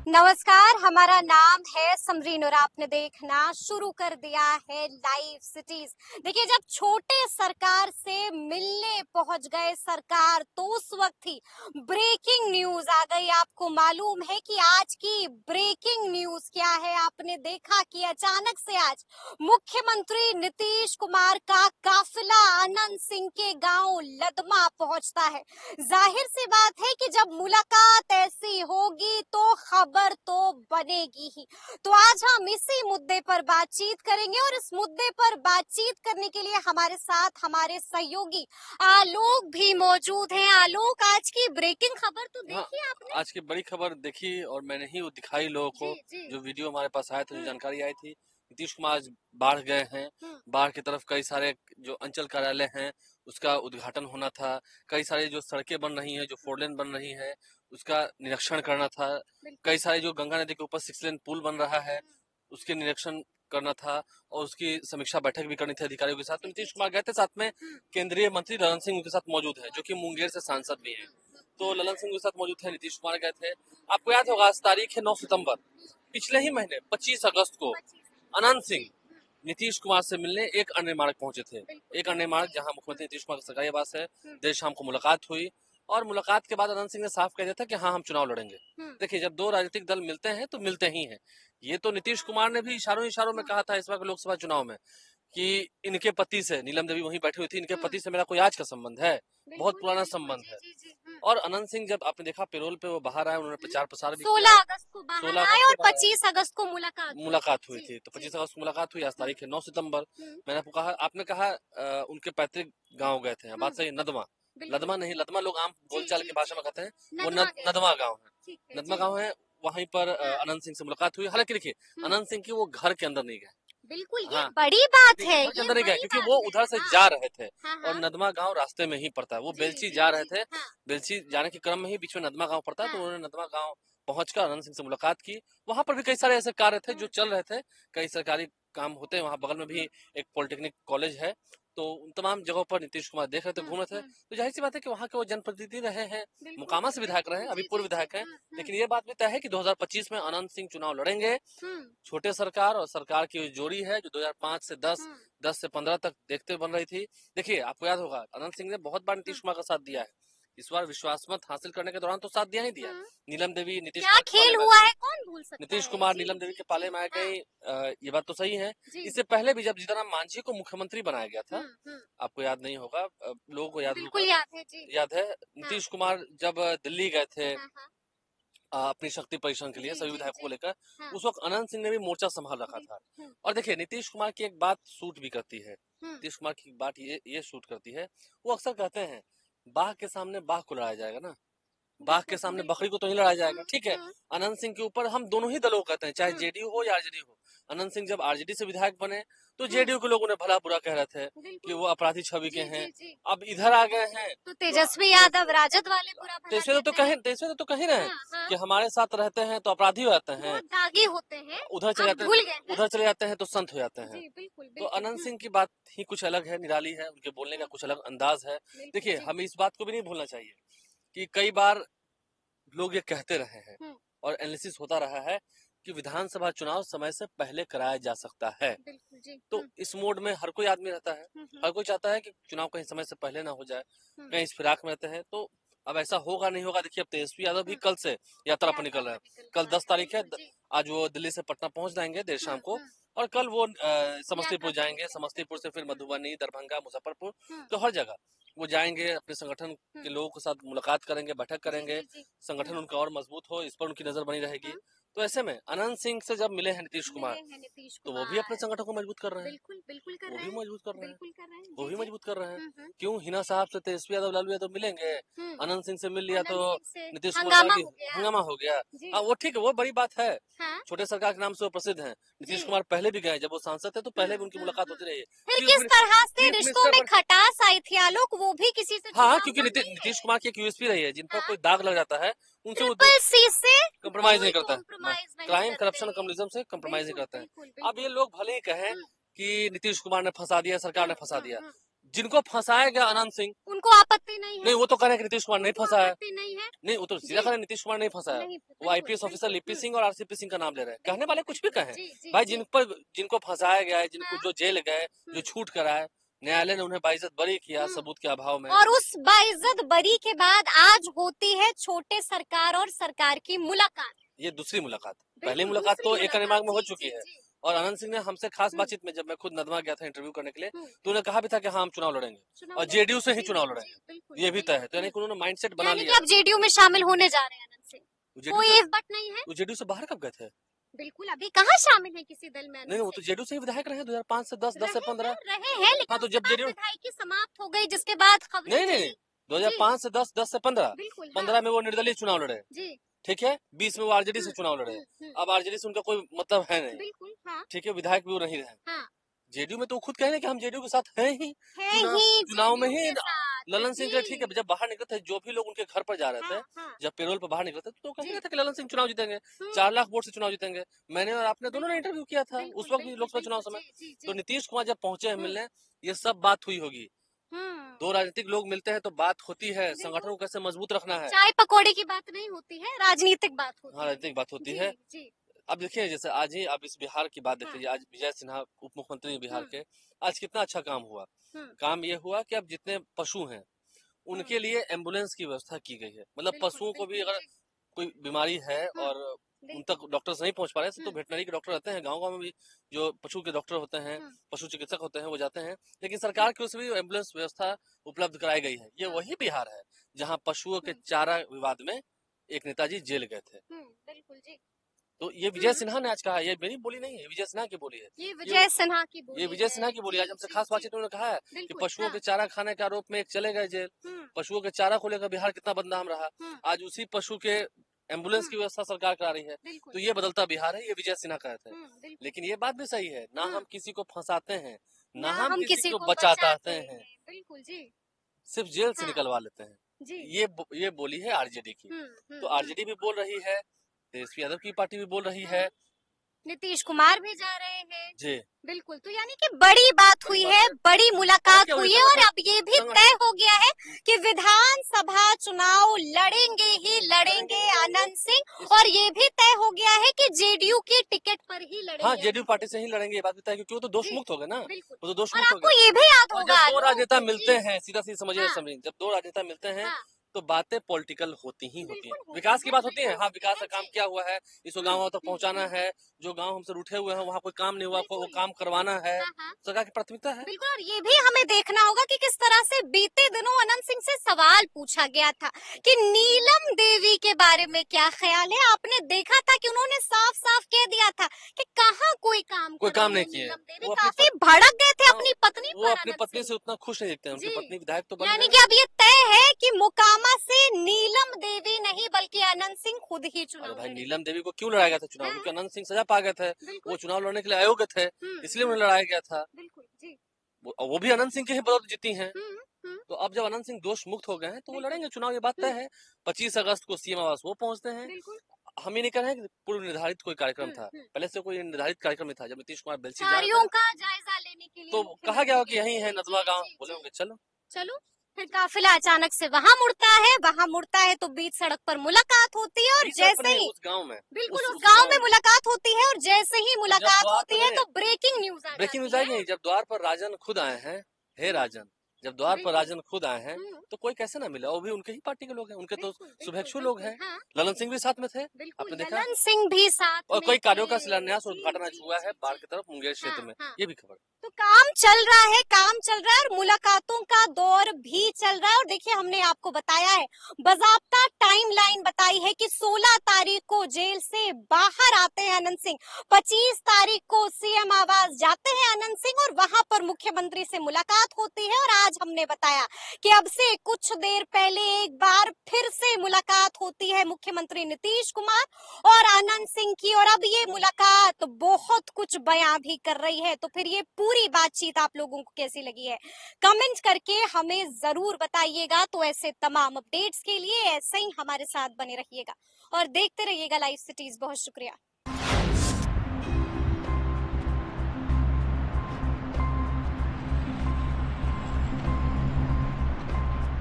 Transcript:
नमस्कार, हमारा नाम है समरीन और आपने देखना शुरू कर दिया है लाइव सिटीज। देखिए, जब छोटे सरकार से मिलने पहुंच गए सरकार तो उस वक्त ही ब्रेकिंग न्यूज आ गई। आपको मालूम है कि आज की ब्रेकिंग न्यूज क्या है? आपने देखा कि अचानक से आज मुख्यमंत्री नीतीश कुमार का काफिला अनंत सिंह के गांव लदमा पहुंचता है। जाहिर सी बात है कि जब मुलाकात ऐसी होगी तो खबर तो बनेगी ही। तो आज हम इसी मुद्दे पर बातचीत करेंगे और इस मुद्दे पर बातचीत करने के लिए हमारे साथ हमारे सहयोगी आलोक भी मौजूद हैं। आलोक, आज की ब्रेकिंग खबर तो हाँ, देखी आपने? आज की बड़ी खबर देखी और मैंने ही वो दिखाई लोगों को। जी। जो वीडियो हमारे पास आया था, जो जानकारी आई थी, नीतीश कुमार आज बाढ़ गए हैं। बाढ़ की तरफ कई सारे जो अंचल कार्यालय हैं उसका उद्घाटन होना था। कई सारी जो सड़कें बन रही हैं, जो 4 लेन बन रही है, उसका निरीक्षण करना था। कई सारे जो गंगा नदी के ऊपर 6 लेन पुल बन रहा है उसके निरीक्षण करना था और उसकी समीक्षा बैठक भी करनी थी अधिकारियों के साथ। तो नीतीश कुमार गए थे, साथ में केंद्रीय मंत्री ललन सिंह उनके साथ मौजूद है, जो कि मुंगेर से सांसद भी है। तो ललन सिंह के साथ मौजूद थे, नीतीश कुमार गए थे। आपको याद होगा, आज तारीख है 9 सितंबर। पिछले ही महीने 25 अगस्त को अनंत सिंह नीतीश कुमार से मिलने एक अन्य मार्ग पहुंचे थे। एक अन्य मार्ग जहां मुख्यमंत्री नीतीश कुमार का सरकारी आवास है। देर शाम को मुलाकात हुई और मुलाकात के बाद अनंत सिंह ने साफ कह दिया था कि हाँ, हम चुनाव लड़ेंगे। देखिए, जब दो राजनीतिक दल मिलते हैं तो मिलते ही हैं। ये तो नीतीश कुमार ने भी इशारों इशारों में कहा था इस बार लोकसभा चुनाव में कि इनके पति से, नीलम देवी वहीं बैठी हुई थी, इनके पति से मेरा कोई आज का संबंध है, बहुत पुराना संबंध है। और अनंत सिंह जब आपने देखा पेरोल पे वो बाहर आए, उन्होंने प्रचार प्रसार भी 16 अगस्त को बाहर 16 आए अगस्त और को बाहर 25 अगस्त को मुलाकात हुई थी। तो 25 अगस्त को मुलाकात हुई, आज तारीख है 9 सितंबर। मैंने आपको कहा, आपने कहा उनके पैतृक गांव गए थे। बात सही, नदमा, लदमा नहीं, लदमा लोग आम बोलचाल की भाषा में कहते हैं, वो नदमा गाँव है। नदमा गाँव है, वहीं पर अनंत सिंह से मुलाकात हुई। हालांकि देखिए, अनंत सिंह की वो घर के अंदर नहीं गए। बिल्कुल, ये बड़ी बात है। घर के अंदर ही गए क्योंकि वो उधर से जा रहे थे और नदमा गांव रास्ते में ही पड़ता है। वो बेलची जा रहे थे, बेलची जाने के क्रम में ही बीच में नदमा गांव पड़ता है। तो उन्होंने नदमा गांव पहुंचकर अनंत सिंह से मुलाकात की। वहां पर भी कई सारे ऐसे कार्य थे जो चल रहे थे, कई सरकारी काम होते हैं। वहां बगल में भी एक पॉलिटेक्निक कॉलेज है, तो उन तमाम जगहों पर नीतीश कुमार देख रहे थे, घूम रहे थे। तो जाहिर सी बात है कि वहां के वो जनप्रतिनिधि रहे हैं, मोकामा से विधायक रहे हैं, अभी पूर्व विधायक हैं। लेकिन ये बात भी तय है कि 2025 में अनंत सिंह चुनाव लड़ेंगे। छोटे सरकार और सरकार की जोड़ी है जो 2005 से 10 से 15 तक देखते बन रही थी। देखिए, आपको याद होगा, अनंत सिंह ने बहुत बार नीतीश कुमार का साथ दिया है। इस बार विश्वास मत हासिल करने के दौरान तो साथ दिया ही दिया। नीलम देवी नीतीश क्या खेल हुआ है, कौन भूल सकता है? नीतीश कुमार नीलम देवी के पाले में आ गई। ये बात तो सही है। इससे पहले भी जब जीतन राम मांझी को मुख्यमंत्री बनाया गया था, आपको याद नहीं होगा, लोगों को याद बिल्कुल होगा, याद है जी। याद है। नीतीश कुमार जब दिल्ली गए थे अपनी शक्ति परीक्षण के लिए सभी विधायकों को लेकर, उस वक्त अनंत सिंह ने भी मोर्चा संभाल रखा था। और देखिए, नीतीश कुमार की एक बात सूट भी करती है। नीतीश कुमार की बात ये सूट करती है, वो अक्सर कहते हैं बाघ के सामने बाघ को लड़ाया जाएगा ना, बाघ के सामने बकरी को तो नहीं लड़ाया जाएगा। ठीक है, अनंत सिंह के ऊपर हम दोनों ही दलों कहते हैं, चाहे जेडीयू हो या आरजेडी हो। अनंत सिंह जब आरजेडी से विधायक बने तो जेडीयू के लोग उन्हें भला बुरा कह रहे थे कि वो अपराधी छवि के हैं। अब इधर आ गए हैं तो तेजस्वी यादव राजद वाले बुरा भला तेजस्वी तो कहीं रहे कि हमारे साथ रहते हैं तो अपराधी हो जाते हैं, दागी होते हैं, उधर चले जाते हैं तो संत हो जाते हैं। तो अनंत सिंह की बात ही कुछ अलग है, निराली है, उनके बोलने का कुछ अलग अंदाज है। देखिए, हमें इस बात को भी नहीं भूलना चाहिए कि कई बार लोग ये कहते रहे हैं और एनालिसिस होता रहा है कि विधानसभा चुनाव समय से पहले कराया जा सकता है। तो इस मोड में हर कोई आदमी रहता है, हर कोई चाहता है कि चुनाव कहीं समय से पहले ना हो जाए, कहीं इस फिराक में रहते हैं। तो अब ऐसा होगा नहीं होगा, देखिए, अब तेजस्वी यादव भी कल से यात्रा पर निकल रहे हैं। कल 10 तारीख है, आज वो दिल्ली से पटना पहुंच जाएंगे देर शाम को और कल वो समस्तीपुर जाएंगे, समस्तीपुर से फिर मधुबनी, दरभंगा, मुजफ्फरपुर, तो हर जगह वो जाएंगे, अपने संगठन के लोगों के साथ मुलाकात करेंगे, बैठक करेंगे। संगठन उनका और मजबूत हो, इस पर उनकी नजर बनी रहेगी। तो ऐसे में अनंत सिंह से जब मिले हैं नीतीश कुमार, तो वो भी अपने संगठन को मजबूत कर रहे हैं, वो भी मजबूत कर रहे हैं, वो भी मजबूत कर रहे हैं। क्यों हिना साहब से तेजस्वी यादव, लालू यादव मिलेंगे, अनंत सिंह से मिल लिया तो नीतीश कुमार हंगामा हो गया। हाँ, वो ठीक है, वो बड़ी बात है। छोटे सरकार के नाम से वो प्रसिद्ध हैं। नीतीश कुमार पहले भी गए, जब वो सांसद थे तो पहले भी उनकी मुलाकात होती रही है। फिर किस तरह से रिश्तों में खटास आई थी आलोक, वो भी किसी से? हाँ, क्योंकि नीतीश कुमार की एक यूएसपी रही है, जिन पर कोई दाग लग जाता है उनसे वो कंप्रोमाइज नहीं करता है। क्राइम, करप्शन, कम्युनिज्म से कंप्रोमाइज नहीं करते हैं। अब ये लोग भले ही कहें कि नीतीश कुमार ने फंसा दिया, सरकार ने फंसा दिया, जिनको फंसाया गया अनंत सिंह, उनको आपत्ति नहीं है। नहीं, वो तो कह रहे हैं कि नीतीश कुमार नहीं फंसा है। नहीं, वो तो सीधा कहा नीतीश कुमार नहीं फंसा है, वो आईपीएस ऑफिसर लिपि सिंह और आरसीपी सिंह का नाम ले रहे हैं। कहने वाले कुछ भी कहें भाई, जिनको फंसाया गया है, जिनको जो जेल गए, जो छूट करा है, न्यायालय ने उन्हें बाइज्जत बरी किया सबूत के अभाव में, और उस बाइज्जत बरी के बाद आज होती है छोटे सरकार और सरकार की मुलाकात। ये दूसरी मुलाकात, पहली मुलाकात तो एक दिमाग में हो चुकी है। और आनंद सिंह ने हमसे खास बातचीत में, जब मैं खुद नदमा गया था इंटरव्यू करने के लिए, तो उन्होंने कहा भी था कि हाँ हम चुनाव लड़ेंगे और जेडीयू से ही चुनाव लड़ेंगे, ये भी तय है। तो यानी कि उन्होंने माइंडसेट बना लिया। अब जेडीयू में शामिल होने जा रहे हैं आनंद सिंह, कोई इफ बट नहीं है। वो जेडीयू से बाहर कब गए थे? बिल्कुल, अभी कहाँ शामिल है किसी दल में? नहीं, वो तो जेडीयू से ही विधायक रहे 2005 से 10 से 15 रहे हैं, लेकिन हाँ, तो जब जेडीयू विधायकी समाप्त हो गई जिसके बाद खबर नहीं 2005 से 10 से 15 में वो निर्दलीय चुनाव लड़े, ठीक है। 20 में वो आरजेडी से चुनाव लड़े। अब आरजेडी से उनका कोई मतलब है नहीं, ठीक है, विधायक भी वो नहीं रहे। जेडीयू में तो खुद कह रहे हैं कि हम जेडीयू के साथ हैं ही, चुनाव में ही। ललन सिंह का ठीक है, जब बाहर निकले थे, जो भी लोग उनके घर पर जा रहे थे, जब पेरोल पर बाहर निकले थे, तो कह रहे थे कि ललन सिंह चुनाव जीतेंगे, 4 लाख वोट से चुनाव जीतेंगे। मैंने और आपने दोनों ने इंटरव्यू किया था उस वक्त भी, लोकसभा चुनाव समय। तो नीतीश कुमार जब पहुंचे हैं मिलने, ये सब बात हुई होगी। दो राजनीतिक लोग मिलते हैं तो बात होती है, संगठन को कैसे मजबूत रखना है। चाय पकौड़े की बात नहीं होती है, राजनीतिक बात होती है। हाँ, राजनीतिक बात होती है। अब देखिए, जैसे आज ही आप इस बिहार की बात देखिए, आज विजय सिन्हा उप मुख्यमंत्री बिहार के, आज कितना अच्छा काम हुआ। काम ये हुआ कि अब जितने पशु हैं उनके लिए एम्बुलेंस की व्यवस्था की गई है। मतलब पशुओं को भी अगर कोई बीमारी है और उन तक डॉक्टर्स नहीं पहुंच पा रहे, तो वेटनरी के डॉक्टर रहते हैं, गाँव में भी जो पशु के डॉक्टर होते हैं, पशु चिकित्सक होते हैं, वो जाते हैं। लेकिन सरकार की ओर से भी एम्बुलेंस व्यवस्था उपलब्ध कराई गई है। ये वही बिहार है जहाँ पशुओं के चारा विवाद में एक नेताजी जेल गए थे। बिल्कुल जी। तो ये विजय सिन्हा ने आज कहा, ये मेरी बोली नहीं है, विजय सिन्हा की बोली है। ये विजय सिन्हा की बोली, ये विजय सिन्हा की बोली। आज हमसे खास बातचीत उन्होंने कहा है कि पशुओं के चारा खाने के आरोप में एक चले गए जेल। पशुओं के चारा को लेकर बिहार कितना बदनाम रहा, आज उसी पशु के एम्बुलेंस की व्यवस्था सरकार करा रही है। तो ये बदलता बिहार है, ये विजय सिन्हा कहे थे। लेकिन ये बात भी सही है, ना हम किसी को फंसाते हैं, ना हम किसी को बचाते हैं, बिल्कुल जी, सिर्फ जेल से निकलवा लेते हैं। ये बोली है आरजेडी की। तो आरजेडी भी बोल रही है, तेजस्वी यादव की पार्टी भी बोल रही है, नीतीश कुमार भी जा रहे हैं जी। बिल्कुल। तो यानी कि बड़ी बात हुई है, बड़ी मुलाकात हुई है, और अब ये भी तय हो गया है कि विधानसभा चुनाव लड़ेंगे ही लड़ेंगे आनंद सिंह, और ये भी तय हो गया है कि जेडीयू की टिकट पर ही लड़ेंगे। हाँ, जेडीयू पार्टी से ही लड़ेंगे, ये बात भी तय, क्योंकि वो तो दोष मुक्त हो गए ना, वो तो दोष मुक्त हो गए। आपको ये भी याद होगा, जब दो राजनेता मिलते हैं, सीधा सीधा समझिए समझिए, जब दो राजनेता मिलते हैं तो बातें पॉलिटिकल होती ही होती हैं, विकास की बात होती है। हाँ, विकास का काम क्या हुआ है, इसको गाँव तक पहुँचाना है, जो गांव हमसे रूठे हुए हैं वहाँ कोई काम नहीं हुआ, वो काम करवाना है, सरकार की प्राथमिकता है। बिल्कुल, और ये भी हमें देखना होगा कि किस तरह से बीते दिनों अनंत सिंह से सवाल पूछा गया था कि नीलम देवी के बारे में क्या ख्याल है। आपने देखा था कि उन्होंने साफ साफ कह दिया था कि कहाँ कोई काम नहीं किया। वो काफी भड़क गए थे अपनी पत्नी पर। वो अपनी पत्नी से उतना खुश नहीं दिखते हैं, उनकी पत्नी विधायक तो बन गई। यानी कि अब ये तय है कि मोकामा से नीलम देवी नहीं बल्कि अनंत सिंह खुद ही चुनाव। भाई, नीलम देवी को क्यों लड़ाया गया था चुनाव? क्योंकि अनंत सिंह सजा पा गए थे, वो चुनाव लड़ने के लिए अयोग्य थे, इसलिए उन्हें लड़ाया गया था। वो भी अनंत सिंह के ही बदौलत जीती हैं। तो अब जब अनंत सिंह दोष मुक्त हो गए हैं तो वो लड़ेंगे चुनाव, ये बात तय है। 25 अगस्त को सीएम आवास वो पहुंचते हैं। हम ही नहीं कह रहे हैं कि पूर्व निर्धारित कोई कार्यक्रम था, पहले से कोई निर्धारित कार्यक्रम नहीं था। जब नीतीश कुमार बेलसी का जायजा लेने के लिए तो कहा गया कि यही है नदवा गाँव, बोले होंगे चलो। फिर काफिला अचानक से वहाँ मुड़ता है तो बीच सड़क पर मुलाकात होती है, और जैसे ही उस गांव में बिल्कुल उस गांव में मुलाकात होती है, और जैसे ही मुलाकात होती है तो ब्रेकिंग न्यूज आ गई। जब द्वार पर राजन खुद आए हैं, हे राजन, जब द्वार पर राजन खुद आए हैं तो कोई कैसे ना मिला, वो भी उनके ही पार्टी के लोग हैं, उनके तो शुभेच्छु लोग हैं। ललन सिंह भी साथ में थे, आपने देखा, ललन सिंह भी साथ, और कई कार्यों का शिलान्यास और उद्घाटन आज हुआ है बाढ़ की तरफ मुंगेर क्षेत्र में, ये भी खबर। तो काम चल रहा है और मुलाकातों का दौर भी चल रहा है। और देखिए, हमने आपको बताया है, बाज़ाब्ता टाइमलाइन बताई है कि 16 तारीख को जेल से बाहर आते हैं अनंत सिंह, 25 तारीख को सीएम आवास जाते हैं अनंत सिंह, और वहां पर मुख्यमंत्री से मुलाकात होती है। और आज हमने बताया कि अब से कुछ देर पहले एक बार फिर से मुलाकात होती है मुख्यमंत्री नीतीश कुमार और अनंत सिंह की, और अब ये मुलाकात बहुत कुछ बयां भी कर रही है। तो फिर ये पूरी बातचीत आप लोगों को कैसी लगी है, कमेंट करके हमें जरूर बताइएगा। तो ऐसे तमाम अपडेट्स के लिए ऐसे ही हमारे साथ बने रहिएगा और देखते रहिएगा लाइव सिटीज। बहुत शुक्रिया।